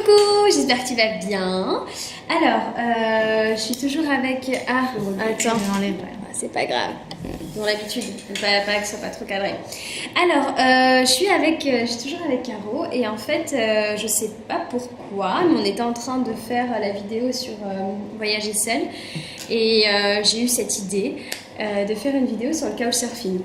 Coucou, j'espère que tu vas bien. Alors, je suis toujours avec... Ah, attends, c'est pas grave. Dans l'habitude, pas que ce soit pas trop cadré. Alors, je suis toujours avec Caro et en fait, je sais pas pourquoi, mais on était en train de faire la vidéo sur voyager seul et j'ai eu cette idée de faire une vidéo sur le couchsurfing.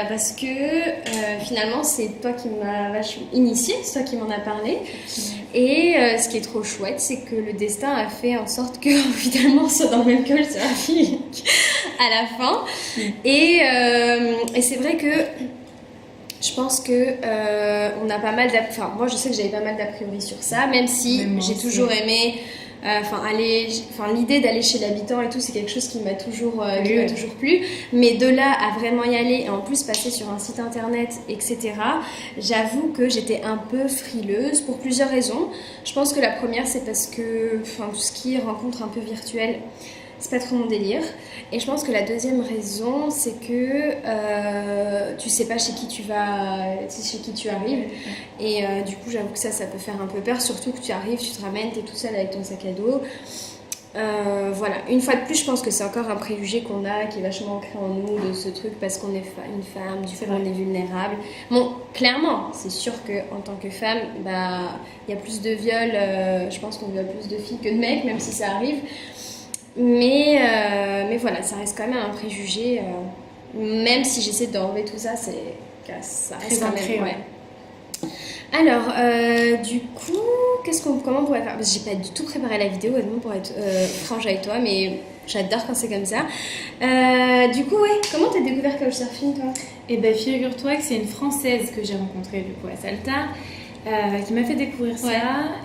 Parce que finalement c'est toi qui m'as vachement initié, c'est toi qui m'en as parlé et ce qui est trop chouette c'est que le destin a fait en sorte que finalement on soit dans le même couchsurfing à la fin et c'est vrai que je pense que on a pas mal enfin moi je sais que j'avais pas mal d'a priori sur ça, même si j'ai toujours aimé l'idée d'aller chez l'habitant et tout, c'est quelque chose qui m'a toujours plu. Mais de là à vraiment y aller et en plus passer sur un site internet, etc., j'avoue que j'étais un peu frileuse pour plusieurs raisons. Je pense que la première, c'est parce que tout ce qui est rencontre un peu virtuelle, c'est pas trop mon délire. Et je pense que la deuxième raison, c'est que tu sais pas chez qui tu arrives. Et du coup, j'avoue que ça peut faire un peu peur, surtout que tu arrives, tu te ramènes, t'es toute seule avec ton sac à dos. Voilà, une fois de plus, je pense que c'est encore un préjugé qu'on a, qui est vachement ancré en nous, de ce truc parce qu'on est une femme, du fait qu'on est vulnérable. Bon, clairement, c'est sûr qu'en tant que femme, il y a plus de viols, je pense qu'on viole plus de filles que de mecs, même si ça arrive. Mais voilà, ça reste quand même un préjugé. Même si j'essaie d'enlever tout ça, ça reste quand même. Ouais. Alors, du coup, comment on pourrait faire? Parce que j'ai pas du tout préparé la vidéo, honnêtement, pour être franche avec toi, mais j'adore quand c'est comme ça. Du coup, ouais, comment t'as découvert Couchsurfing, toi? Eh ben, figure-toi que c'est une Française que j'ai rencontrée du coup à Salta. Qui m'a fait découvrir ça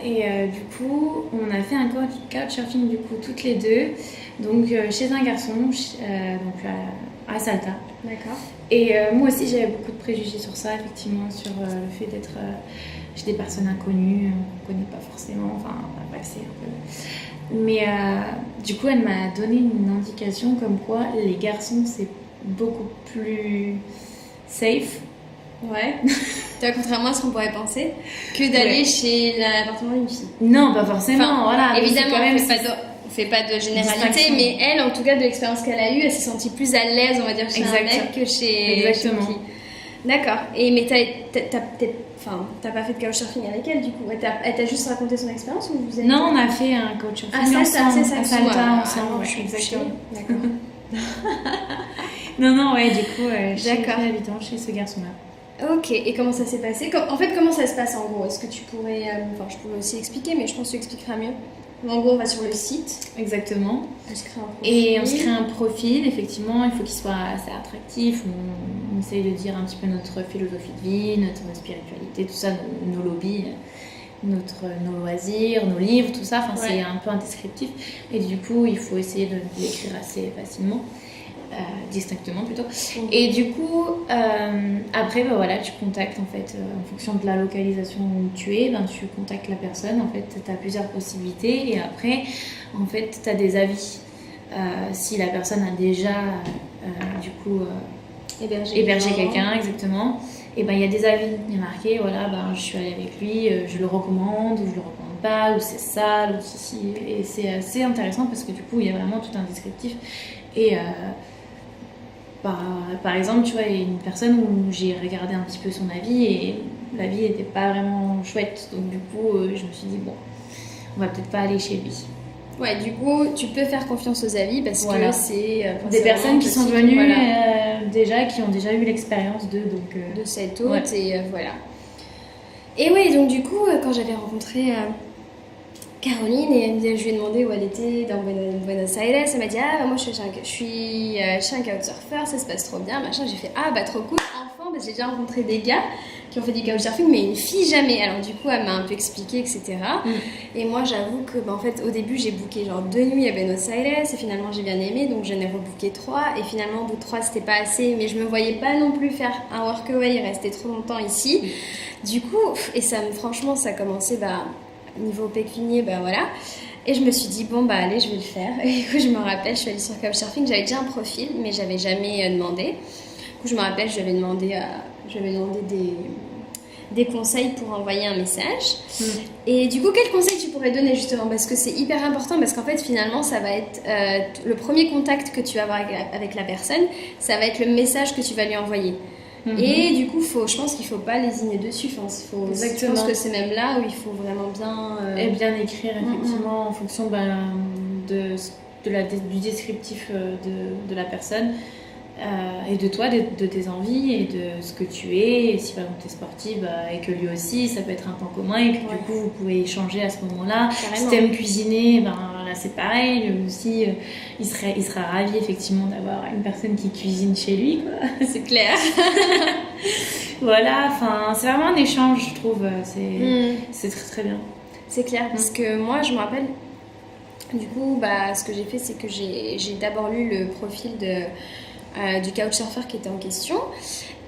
et du coup on a fait un couchsurfing du coup toutes les deux, donc chez un garçon donc à Salta. D'accord. Et moi aussi j'avais beaucoup de préjugés sur ça, effectivement, sur le fait d'être chez des personnes inconnues qu'on connaît pas forcément, pas que c'est un peu, mais du coup elle m'a donné une indication comme quoi les garçons c'est beaucoup plus safe. Ouais. Contrairement à ce qu'on pourrait penser, que d'aller chez l'appartement d'une fille. Non, pas forcément. Voilà. Évidemment, on fait pas de généralité, mais elle, en tout cas, de l'expérience qu'elle a eue, elle s'est sentie plus à l'aise, on va dire, chez un mec que chez une fille. D'accord. Mais t'as pas fait de couchsurfing avec elle, du coup? Elle t'a juste raconté son expérience ou vous avez... Non, on a fait un couchsurfing ensemble. À Salta, ensemble. Exactement. D'accord. Non, ouais, du coup, je suis habitant chez ce garçon-là. Ok, et comment ça s'est passé? En fait, comment ça se passe en gros? Est-ce que tu pourrais... je pourrais aussi expliquer, mais je pense que tu expliqueras mieux. En gros, on va sur le site. Exactement. On se crée un profil. Et on se crée un profil, effectivement, il faut qu'il soit assez attractif. On essaye de dire un petit peu notre philosophie de vie, notre spiritualité, tout ça, nos lobbies, nos loisirs, nos livres, tout ça. C'est un peu un descriptif. Et du coup, il faut essayer de l'écrire assez facilement. Distinctement plutôt. Et du coup après tu contactes en fait en fonction de la localisation où tu es, tu contactes la personne, en fait tu as plusieurs possibilités et après en fait tu as des avis si la personne a déjà hébergé quelqu'un, exactement, et il y a des avis, il y a marqué je suis allée avec lui, je le recommande ou je le recommande pas, ou c'est sale ou ceci, et c'est assez intéressant parce que du coup il y a vraiment tout un descriptif. Et par exemple, tu vois, il y a une personne où j'ai regardé un petit peu son avis et l'avis n'était pas vraiment chouette. Donc du coup, je me suis dit, bon, on va peut-être pas aller chez lui. Ouais, du coup, tu peux faire confiance aux avis parce que c'est... des personnes qui sont venues déjà, qui ont déjà eu l'expérience de cette hôte, et voilà. Et oui, donc du coup, quand j'avais rencontré... Caroline, et je lui ai demandé où elle était dans Buenos Aires. Elle m'a dit moi je suis chez un couchsurfer, ça se passe trop bien, machin. J'ai fait trop cool, enfin, parce que j'ai déjà rencontré des gars qui ont fait du couchsurfing, mais une fille jamais. Alors du coup elle m'a un peu expliqué, etc. Et moi j'avoue que en fait au début j'ai booké genre 2 nuits à Buenos Aires et finalement j'ai bien aimé, donc j'en ai rebooké 3 et finalement au bout de 3 c'était pas assez, mais je me voyais pas non plus faire un workaway et rester trop longtemps ici. Du coup, et franchement ça commençait niveau pécunier, voilà. Et je me suis dit, allez, je vais le faire. Et du coup, je me rappelle, je suis allée sur Couchsurfing, j'avais déjà un profil, mais j'avais jamais demandé. Du coup, je me rappelle, j'avais demandé des conseils pour envoyer un message. Et du coup, quels conseils tu pourrais donner justement? Parce que c'est hyper important, parce qu'en fait, finalement, ça va être le premier contact que tu vas avoir avec la personne, ça va être le message que tu vas lui envoyer. Et du coup, je pense qu'il ne faut pas lésiner dessus. Enfin, je pense que c'est même là où il faut vraiment bien... Et bien écrire, effectivement, en fonction du descriptif de la personne. Et de toi, de tes envies et de ce que tu es. Et si par exemple tu es sportive et que lui aussi, ça peut être un point commun et que du coup vous pouvez échanger à ce moment-là. Si tu aimes cuisiner, là c'est pareil. Lui aussi, il sera ravi effectivement d'avoir une personne qui cuisine chez lui, quoi. C'est clair. Voilà, enfin c'est vraiment un échange, je trouve. C'est très très bien. C'est clair, parce que moi je me rappelle, du coup, ce que j'ai fait, c'est que j'ai d'abord lu le profil du couchsurfer qui était en question,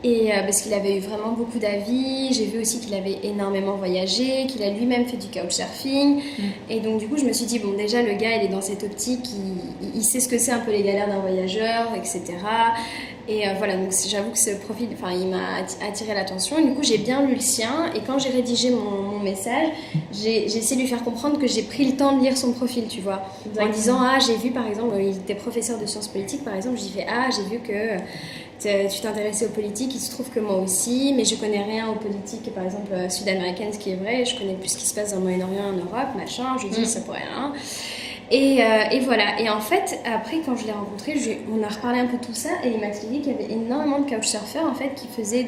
et parce qu'il avait eu vraiment beaucoup d'avis. J'ai vu aussi qu'il avait énormément voyagé, qu'il a lui-même fait du couchsurfing, et donc du coup je me suis dit bon, déjà le gars il est dans cette optique, il sait ce que c'est un peu les galères d'un voyageur, etc. Et voilà, donc j'avoue que ce profil, il m'a attiré l'attention, et du coup j'ai bien lu le sien, et quand j'ai rédigé mon message, j'ai essayé de lui faire comprendre que j'ai pris le temps de lire son profil, tu vois. Exactement. En disant, j'ai vu par exemple, il était professeur de sciences politiques par exemple, j'ai fait, j'ai vu que tu t'intéressais aux politiques, il se trouve que moi aussi, mais je connais rien aux politiques, par exemple sud-américaines, ce qui est vrai, je connais plus ce qui se passe dans le Moyen-Orient, en Europe, machin, je dis ça pourrait rien. Et voilà, et en fait, après quand je l'ai rencontré, on a reparlé un peu de tout ça, et il m'a expliqué qu'il y avait énormément de couchsurfers en fait qui faisaient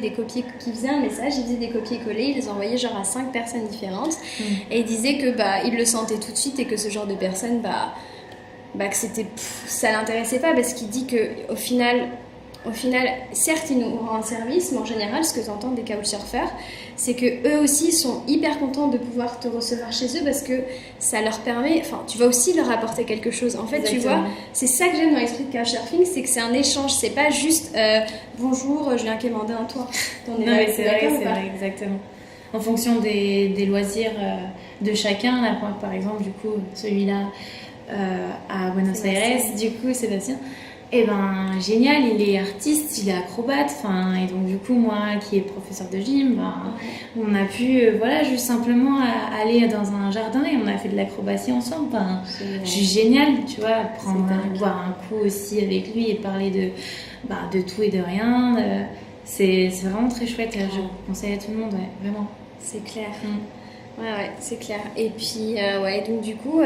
un message, ils faisaient des copier-coller, ils les envoyaient genre à 5 personnes différentes, et il disait que il le sentait tout de suite, et que ce genre de personnes, que ça l'intéressait pas, parce qu'il dit que au final, certes, ils nous rendent service, mais en général, ce que tu entends des couchsurfers, c'est que eux aussi sont hyper contents de pouvoir te recevoir chez eux, parce que ça leur permet, tu vas aussi leur apporter quelque chose. En fait, exactement. Tu vois, c'est ça que j'aime dans l'esprit de couchsurfing, c'est que c'est un échange, c'est pas juste bonjour, je viens quémander un toit. Non, mais c'est vrai, exactement. En fonction des loisirs de chacun, là, par exemple, du coup, celui-là à Buenos Aires, du coup, Sébastien. Eh ben génial, il est artiste, il est acrobate, et donc du coup moi qui est professeur de gym, on a pu juste simplement aller dans un jardin et on a fait de l'acrobatie ensemble. C'est génial, tu vois, boire un coup aussi avec lui et parler de tout et de rien. C'est vraiment très chouette, je conseille à tout le monde, vraiment. C'est clair. Ouais, c'est clair. Et puis donc du coup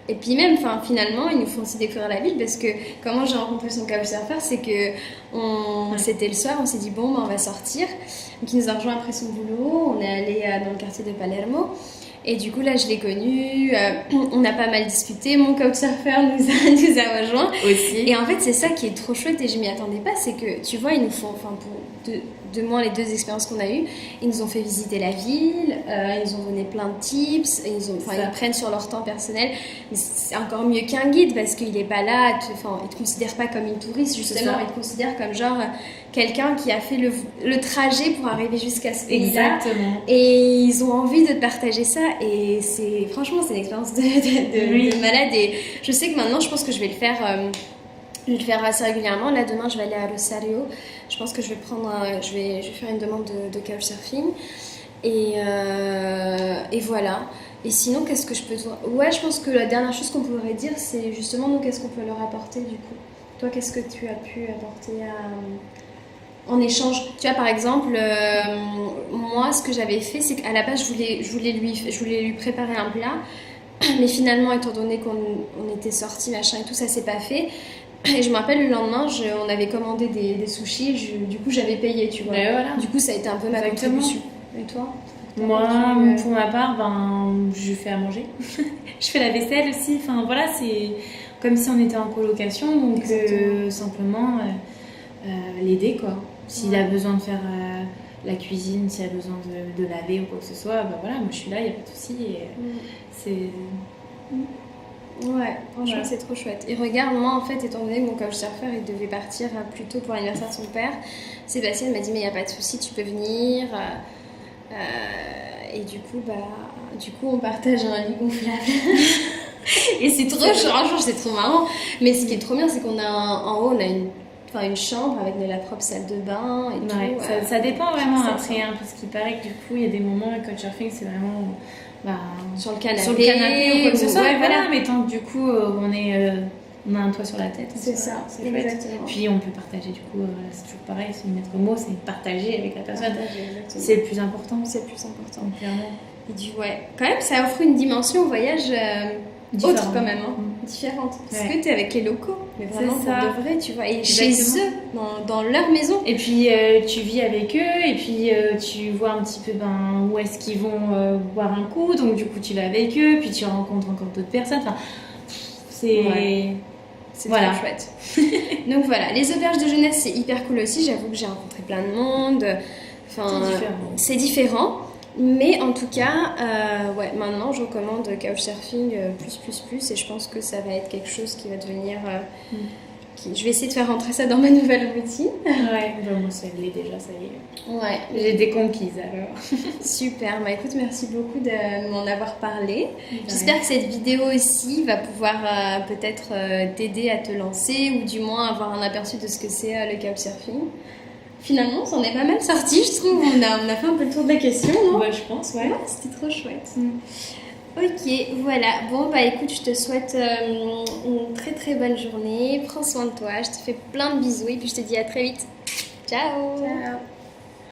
et puis même, finalement, ils nous font aussi découvrir la ville, parce que comment j'ai rencontré son couchsurfer, c'est que c'était le soir, on s'est dit bon, on va sortir. Donc il nous a rejoint après son boulot, on est allé dans le quartier de Palermo. Et du coup, là, je l'ai connu, on a pas mal discuté, mon couchsurfer nous a rejoints. Aussi. Et en fait, c'est ça qui est trop chouette, et je m'y attendais pas, c'est que, tu vois, ils nous font, de moins les 2 expériences qu'on a eues, ils nous ont fait visiter la ville, ils nous ont donné plein de tips, et ils prennent sur leur temps personnel. Mais c'est encore mieux qu'un guide, parce qu'il est pas là, il te considère pas comme une touriste, justement, il te considère comme genre quelqu'un qui a fait le trajet pour arriver jusqu'à ce pays-là. Exactement. Et ils ont envie de te partager ça, et franchement, c'est une expérience de malade, et je sais que maintenant, je pense que je vais le faire... Je vais le faire assez régulièrement. Là, demain, je vais aller à Rosario. Je pense que je vais faire une demande de couchsurfing. Et voilà. Et sinon, qu'est-ce que je peux... Ouais, je pense que la dernière chose qu'on pourrait dire, c'est justement, nous, qu'est-ce qu'on peut leur apporter, du coup. Toi, qu'est-ce que tu as pu apporter en échange? Tu vois, par exemple, moi, ce que j'avais fait, c'est qu'à la base, je voulais lui préparer un plat. Mais finalement, étant donné qu'on était sortis, machin et tout, ça s'est pas fait. Et je me rappelle, le lendemain, on avait commandé des sushis, du coup j'avais payé, tu vois. Voilà. Du coup ça a été un peu ma contribution. Et toi? Moi, pour ma part, je fais à manger. Je fais la vaisselle aussi, c'est comme si on était en colocation, donc simplement l'aider, quoi. S'il a besoin de faire la cuisine, s'il a besoin de laver ou quoi que ce soit, moi je suis là, il n'y a pas de souci. C'est... Ouais, franchement c'est trop chouette. Et regarde, moi en fait, étant donné que mon couchsurfer il devait partir plus tôt pour l'anniversaire de son père, Sébastien m'a dit mais il n'y a pas de souci, tu peux venir. Et du coup on partage un lit gonflable. Et c'est trop franchement c'est trop marrant. Mais ce qui est trop bien, c'est qu'on a en haut on a une chambre avec de la propre salle de bain et Ouais, tout. ça dépend vraiment ça, après, hein, parce qu'il paraît que du coup, il y a des moments où Couchsurfing, c'est vraiment sur le canapé. sur le canapé ou quoi que ce soit. Ouais, Voilà, mais tant que du coup, on a un toit sur la tête. C'est ça, c'est chouette. exactement. Puis on peut partager, du coup, c'est toujours pareil, c'est le maître mot, c'est partager avec la personne. Exactement. C'est le plus important. C'est le plus important. Donc, clairement. Et quand même, ça offre une dimension au voyage autre quand même, hein. Différente. Parce que tu es avec les locaux, mais vraiment pour de vrai, tu vois, et chez eux, dans leur maison. Et puis tu vis avec eux, et puis tu vois un petit peu où est-ce qu'ils vont boire un coup, donc du coup tu vas avec eux, puis tu rencontres encore d'autres personnes. Enfin, c'est... Ouais. C'est trop chouette. Donc voilà, les auberges de jeunesse, c'est hyper cool aussi. J'avoue que j'ai rencontré plein de monde. Enfin, c'est différent. Mais en tout cas, maintenant je recommande Couchsurfing plus et je pense que ça va être quelque chose qui va devenir... Je vais essayer de faire rentrer ça dans ma nouvelle routine. Ouais, moi ça l'est déjà, ça y est. Ouais. J'ai des conquises alors. Super, écoute, merci beaucoup de m'en avoir parlé. J'espère que cette vidéo aussi va pouvoir peut-être t'aider à te lancer ou du moins avoir un aperçu de ce que c'est le Couchsurfing. Finalement, on s'en est pas mal sorti, je trouve. On a fait un peu le tour de la question, non? Je pense, ouais. C'était trop chouette. Ok, voilà. Bon, écoute, je te souhaite une très très bonne journée. Prends soin de toi. Je te fais plein de bisous et puis je te dis à très vite. Ciao. Ciao.